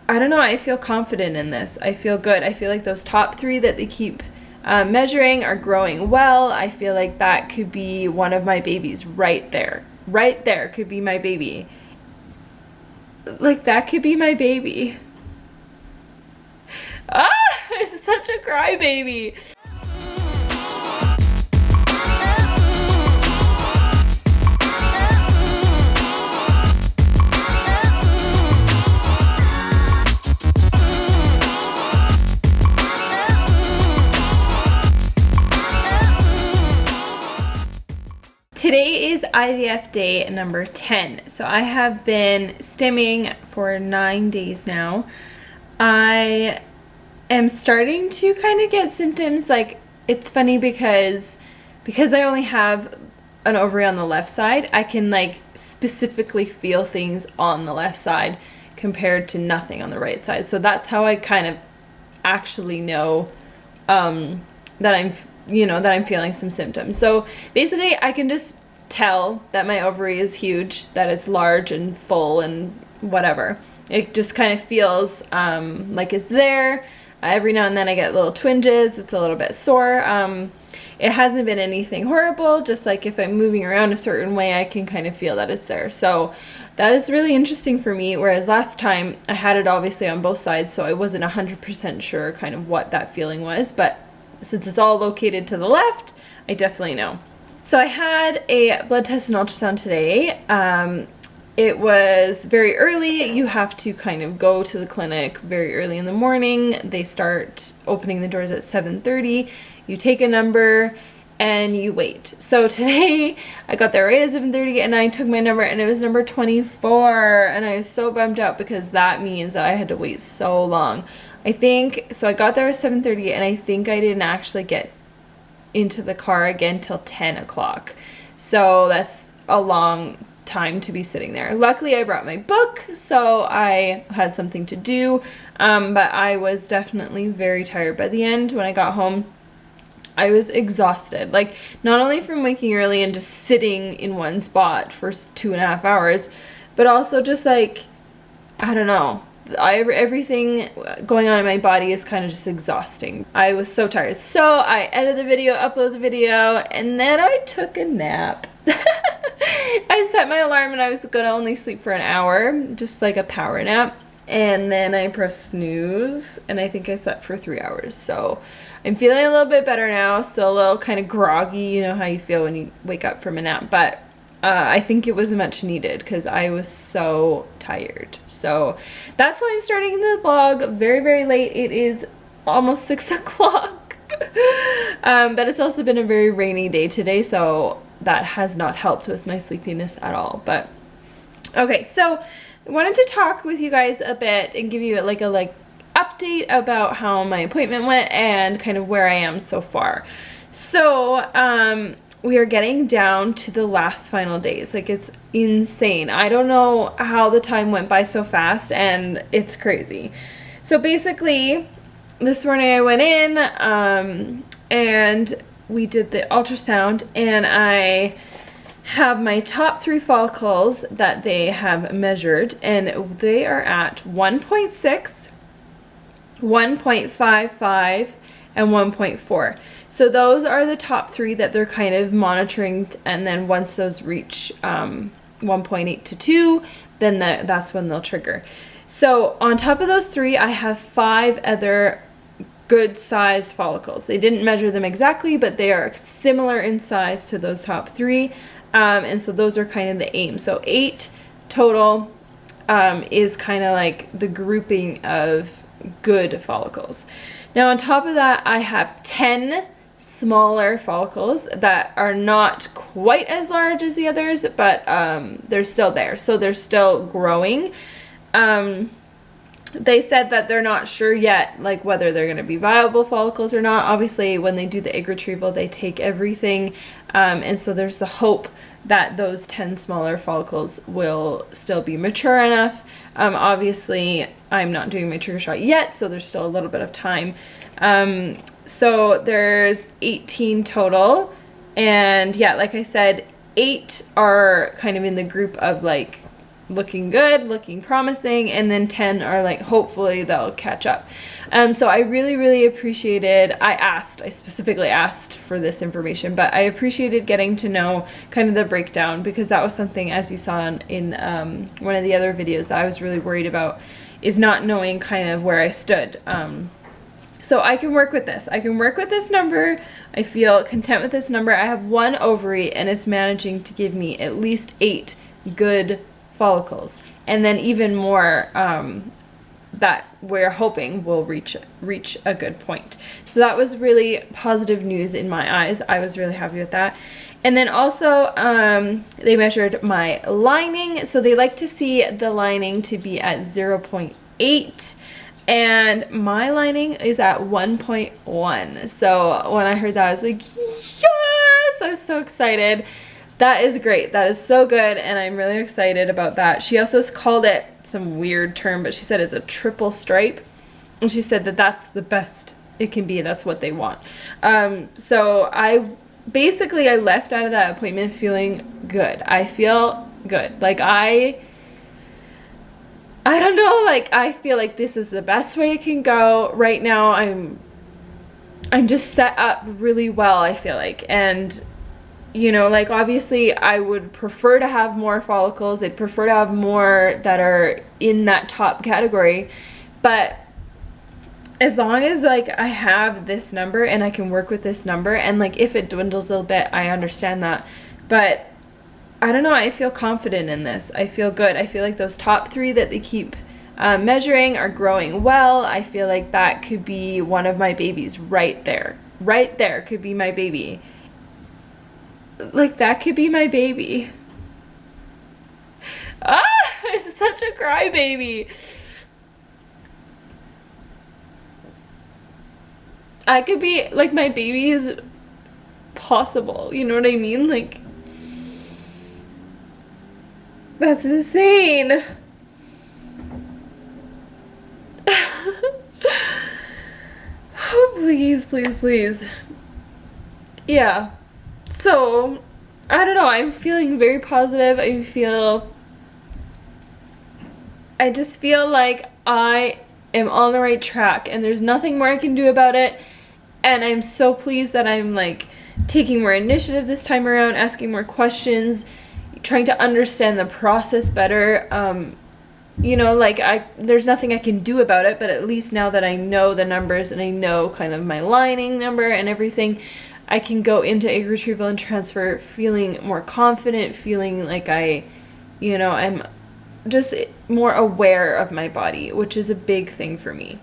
I don't know, I feel confident in this. I feel good. I feel like those top 3 that they keep measuring are growing well. I feel like that could be one of my babies right there. Right there could be my baby. Like, that could be my baby. Ah, I'm such a crybaby. Today is IVF day number 10. So I have been stimming for 9 days now. I am starting to kind of get symptoms. Like, it's funny because I only have an ovary on the left side, I can like specifically feel things on the left side compared to nothing on the right side. So that's how I kind of actually know that I'm feeling some symptoms. So basically I can just tell that my ovary is huge, that it's large and full and whatever. It just kind of feels like it's there. Every now and then I get little twinges. It's a little bit sore. It hasn't been anything horrible, just like if I'm moving around a certain way, I can kind of feel that it's there. So that is really interesting for me, whereas last time I had it obviously on both sides, so I wasn't 100% sure kind of what that feeling was, but since it's all located to the left, I definitely know. So I had a blood test and ultrasound today. It was very early. You have to kind of go to the clinic very early in the morning. They start opening the doors at 7:30. You take a number and you wait. So today I got there right at 7:30 and I took my number and it was number 24, and I was so bummed out because that means that I had to wait so long. I think, so I got there at 7:30 and I think I didn't actually get into the car again till 10 o'clock. So that's a long time to be sitting there. Luckily I brought my book, so I had something to do, but I was definitely very tired by the end. When I got home, I was exhausted, like not only from waking early and just sitting in one spot for 2.5 hours, but also just like, I don't know, everything going on in my body is kind of just exhausting. I was so tired. So I edited the video, uploaded the video, and then I took a nap. I set my alarm and I was gonna only sleep for an hour, just like a power nap. And then I pressed snooze and I think I slept for 3 hours. So I'm feeling a little bit better now, still a little kind of groggy, you know how you feel when you wake up from a nap, but I think it was much needed because I was so tired. So that's why I'm starting the vlog very, very late. It is almost 6 o'clock. But it's also been a very rainy day today, so that has not helped with my sleepiness at all. But okay, so I wanted to talk with you guys a bit and give you like a update about how my appointment went and kind of where I am so far. So we are getting down to the last final days. Like, it's insane. I don't know how the time went by so fast, and it's crazy. So basically, this morning I went in and we did the ultrasound, and I have my top 3 follicles that they have measured, and they are at 1.6, 1.55, and 1.4. So those are the top 3 that they're kind of monitoring, and then once those reach 1.8 to 2, then that's when they'll trigger. So on top of those 3, I have 5 other good sized follicles. They didn't measure them exactly, but they are similar in size to those top 3, and so those are kind of the aim. So 8 total is kind of like the grouping of good follicles. Now on top of that, I have 10 smaller follicles that are not quite as large as the others, but they're still there, so they're still growing. They said that they're not sure yet, like whether they're going to be viable follicles or not. Obviously, when they do the egg retrieval, they take everything, and so there's the hope that those 10 smaller follicles will still be mature enough. Obviously, I'm not doing my trigger shot yet, so there's still a little bit of time. So there's 18 total, and yeah, like I said, 8 are kind of in the group of like looking good, looking promising, and then 10 are like, hopefully they'll catch up. So I really appreciated, I specifically asked for this information, but I appreciated getting to know kind of the breakdown, because that was something, as you saw in one of the other videos, that I was really worried about, is not knowing kind of where I stood. So I can work with this. I can work with this number. I feel content with this number. I have 1 ovary and it's managing to give me at least 8 good follicles, and then even more that we're hoping will reach a good point. So that was really positive news in my eyes. I was really happy with that. And then also they measured my lining. So they like to see the lining to be at 0.8, and my lining is at 1.1. So when I heard that, I was like, yes! I was so excited. That is great. That is so good, and I'm really excited about that. She also called it some weird term, but she said it's a triple stripe, and she said that that's the best it can be. That's what they want. So I left out of that appointment feeling good. I feel good. Like I don't know, like I feel like this is the best way it can go right now. I'm just set up really well, I feel like. And you know, like obviously I would prefer to have more follicles. I'd prefer to have more that are in that top category. But as long as like I have this number and I can work with this number, and like if it dwindles a little bit, I understand that. But I don't know, I feel confident in this. I feel good. I feel like those top 3 that they keep measuring are growing well. I feel like that could be one of my babies right there. Right there could be my baby. Like that could be my baby. Ah, I'm such a crybaby. I could be like, my baby is possible. You know what I mean? Like, that's insane. Oh, please. Yeah. So, I don't know, I'm feeling very positive. I just feel like I am on the right track, and there's nothing more I can do about it. And I'm so pleased that I'm like taking more initiative this time around, asking more questions, trying to understand the process better. You know, like there's nothing I can do about it, but at least now that I know the numbers and I know kind of my lining number and everything, I can go into egg retrieval and transfer feeling more confident, feeling like I'm just more aware of my body, which is a big thing for me.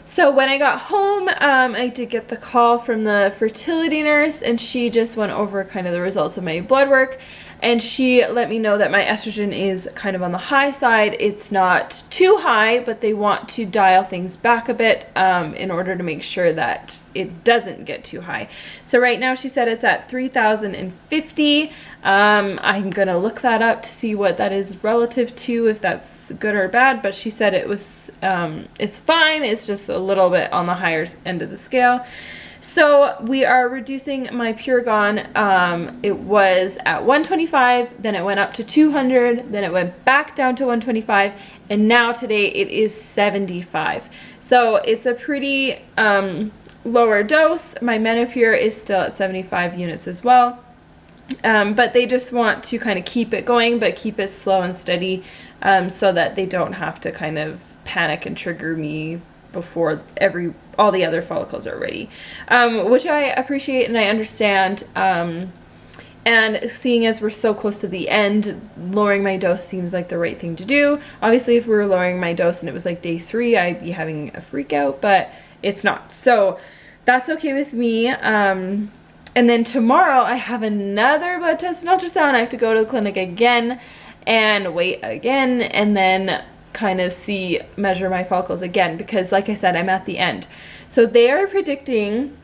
So when I got home, I did get the call from the fertility nurse, and she just went over kind of the results of my blood work, and she let me know that my estrogen is kind of on the high side. It's not too high, but they want to dial things back a bit in order to make sure that it doesn't get too high. So right now she said it's at 3,050. I'm gonna look that up to see what that is relative to, if that's good or bad, but she said it was it's fine. It's just a little bit on the higher end of the scale. So we are reducing my Puregon. It was at 125, then it went up to 200, then it went back down to 125, and now today it is 75. So it's a pretty lower dose. My Menopure is still at 75 units as well. But they just want to kind of keep it going, but keep it slow and steady, so that they don't have to kind of panic and trigger me before all the other follicles are ready, which I appreciate and I understand. And seeing as we're so close to the end, lowering my dose seems like the right thing to do. Obviously, if we were lowering my dose and it was like day 3, I'd be having a freak out, but it's not. So that's okay with me. And then tomorrow I have another blood test and ultrasound. I have to go to the clinic again and wait again, and then kind of measure my follicles again, because like I said, I'm at the end. So they're predicting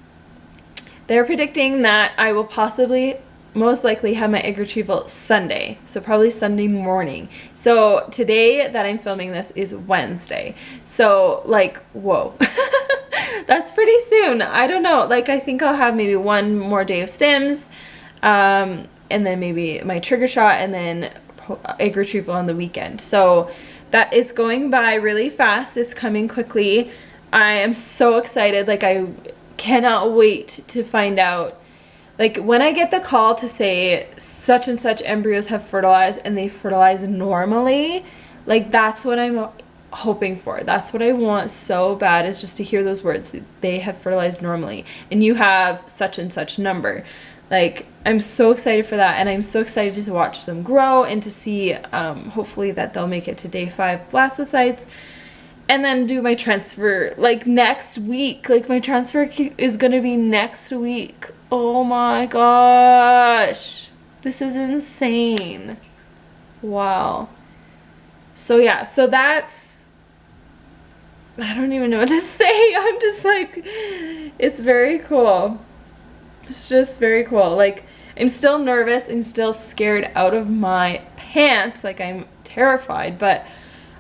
that I will possibly, most likely, have my egg retrieval Sunday. So probably Sunday morning. So today that I'm filming this is Wednesday. So like, whoa. That's pretty soon. I don't know. Like, I think I'll have maybe one more day of stims, and then maybe my trigger shot, and then egg retrieval on the weekend. So that is going by really fast. It's coming quickly. I am so excited. Like, I cannot wait to find out. Like, when I get the call to say such and such embryos have fertilized and they fertilize normally, like, that's what I'm hoping for. That's what I want so bad, is just to hear those words. They have fertilized normally and you have such and such number. Like, I'm so excited for that, and I'm so excited to watch them grow and to see hopefully that they'll make it to day 5 blastocytes, and then do my transfer like next week. Like, my transfer is gonna be next week. Oh my gosh, this is insane. Wow. So yeah, so that's, I don't even know what to say. I'm just like, it's very cool. It's just very cool. Like, I'm still nervous. I'm still scared out of my pants. Like, I'm terrified, but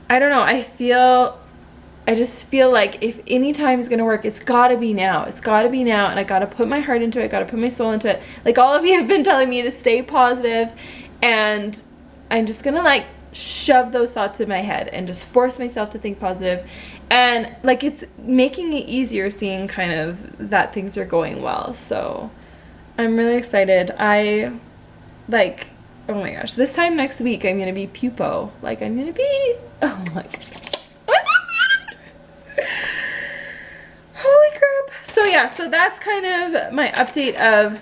I don't know. I just feel like if any time is gonna work, it's gotta be now. It's gotta be now, and I gotta put my heart into it. I gotta put my soul into it. Like, all of you have been telling me to stay positive, and I'm just gonna like shove those thoughts in my head and just force myself to think positive. And like, it's making it easier seeing kind of that things are going well. So I'm really excited. I like, oh my gosh, this time next week I'm gonna be pupo. Like, I'm gonna be, oh my gosh. Holy crap. So yeah, so that's kind of my update of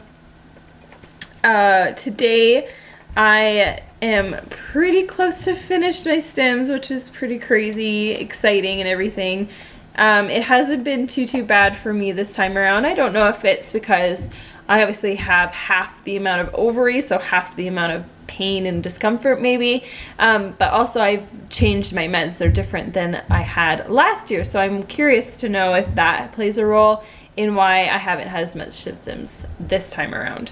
today. I am pretty close to finished my stems, which is pretty crazy, exciting and everything. It hasn't been too bad for me this time around. I don't know if it's because I obviously have half the amount of ovaries, so half the amount of pain and discomfort maybe, but also I've changed my meds. They're different than I had last year, so I'm curious to know if that plays a role in why I haven't had as much symptoms this time around.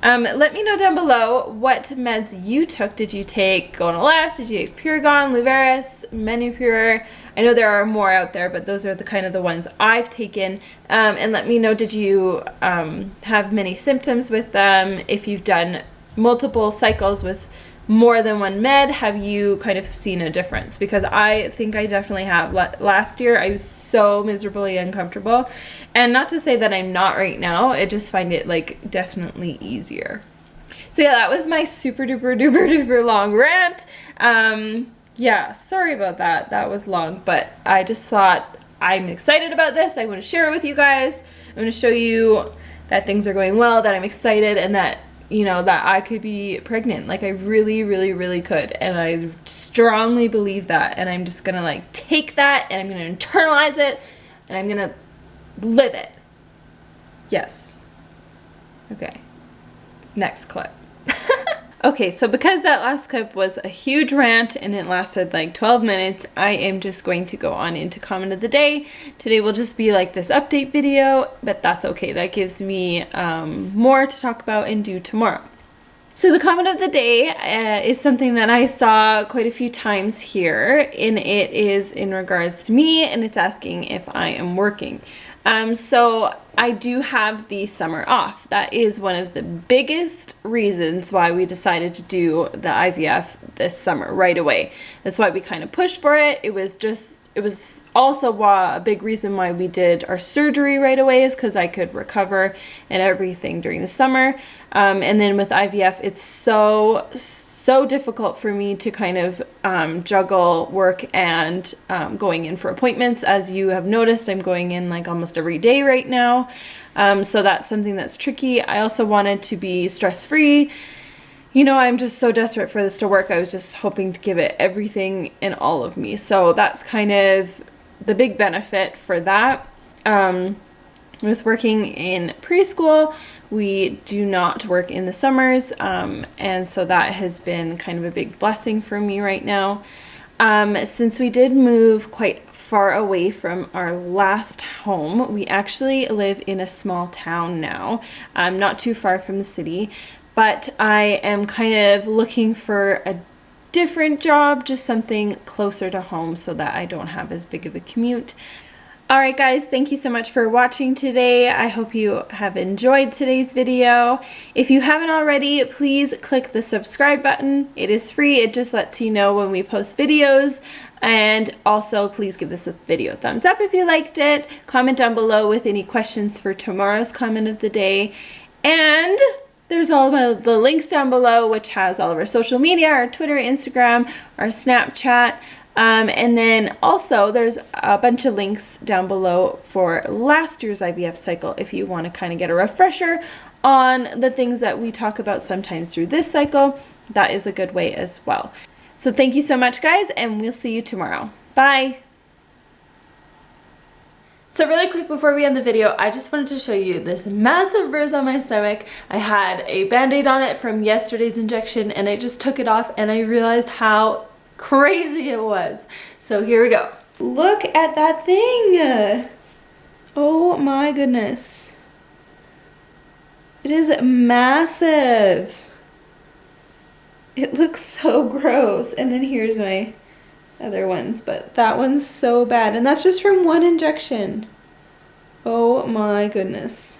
Let me know down below what meds you took. Did you take Go on the Left? Did you take Puregon, Luveris, Menopur? I know there are more out there, but those are the kind of the ones I've taken. And let me know, did you have many symptoms with them? If you've done multiple cycles with more than one med, have you kind of seen a difference? Because I think I definitely have. Last year I was so miserably uncomfortable, and not to say that I'm not right now, I just find it like definitely easier. So yeah, that was my super duper long rant. Yeah, sorry about that. That was long, but I just thought, I'm excited about this. I want to share it with you guys. I'm going to show you that things are going well, that I'm excited, and that, you know, that I could be pregnant. Like, I really could, and I strongly believe that, and I'm just gonna like take that and I'm gonna internalize it and I'm gonna live it. Yes. Okay, next clip. Okay, so because that last clip was a huge rant and it lasted like 12 minutes, I am just going to go on into comment of the day. Today will just be like this update video, but that's okay. That gives me more to talk about and do tomorrow. So the comment of the day is something that I saw quite a few times here, and it is in regards to me, and it's asking if I am working. So I do have the summer off. That is one of the biggest reasons why we decided to do the IVF this summer right away. That's why we kind of pushed for it. It was also a big reason why we did our surgery right away, is because I could recover and everything during the summer. And then with IVF, it's so difficult for me to kind of juggle work and going in for appointments. As you have noticed, I'm going in like almost every day right now. So that's something that's tricky. I also wanted to be stress-free. You know, I'm just so desperate for this to work. I was just hoping to give it everything in all of me. So that's kind of the big benefit for that. With working in preschool, we do not work in the summers, and so that has been kind of a big blessing for me right now. Since we did move quite far away from our last home, we actually live in a small town now, not too far from the city, but I am kind of looking for a different job, just something closer to home so that I don't have as big of a commute. Alright guys, thank you so much for watching today. I hope you have enjoyed today's video. If you haven't already, please click the subscribe button. It is free. It just lets you know when we post videos. And also, please give this video a thumbs up if you liked it. Comment down below with any questions for tomorrow's comment of the day. And there's all of the links down below, which has all of our social media, our Twitter, Instagram, our Snapchat. And then also there's a bunch of links down below for last year's IVF cycle if you want to kind of get a refresher on the things that we talk about sometimes through this cycle. That is a good way as well. So thank you so much guys, and we'll see you tomorrow. Bye! So really quick before we end the video, I just wanted to show you this massive bruise on my stomach. I had a band-aid on it from yesterday's injection and I just took it off and I realized how crazy it was. So here we go. Look at that thing. Oh my goodness. It is massive. It looks so gross. And then here's my other ones, but that one's so bad. And that's just from one injection. Oh my goodness.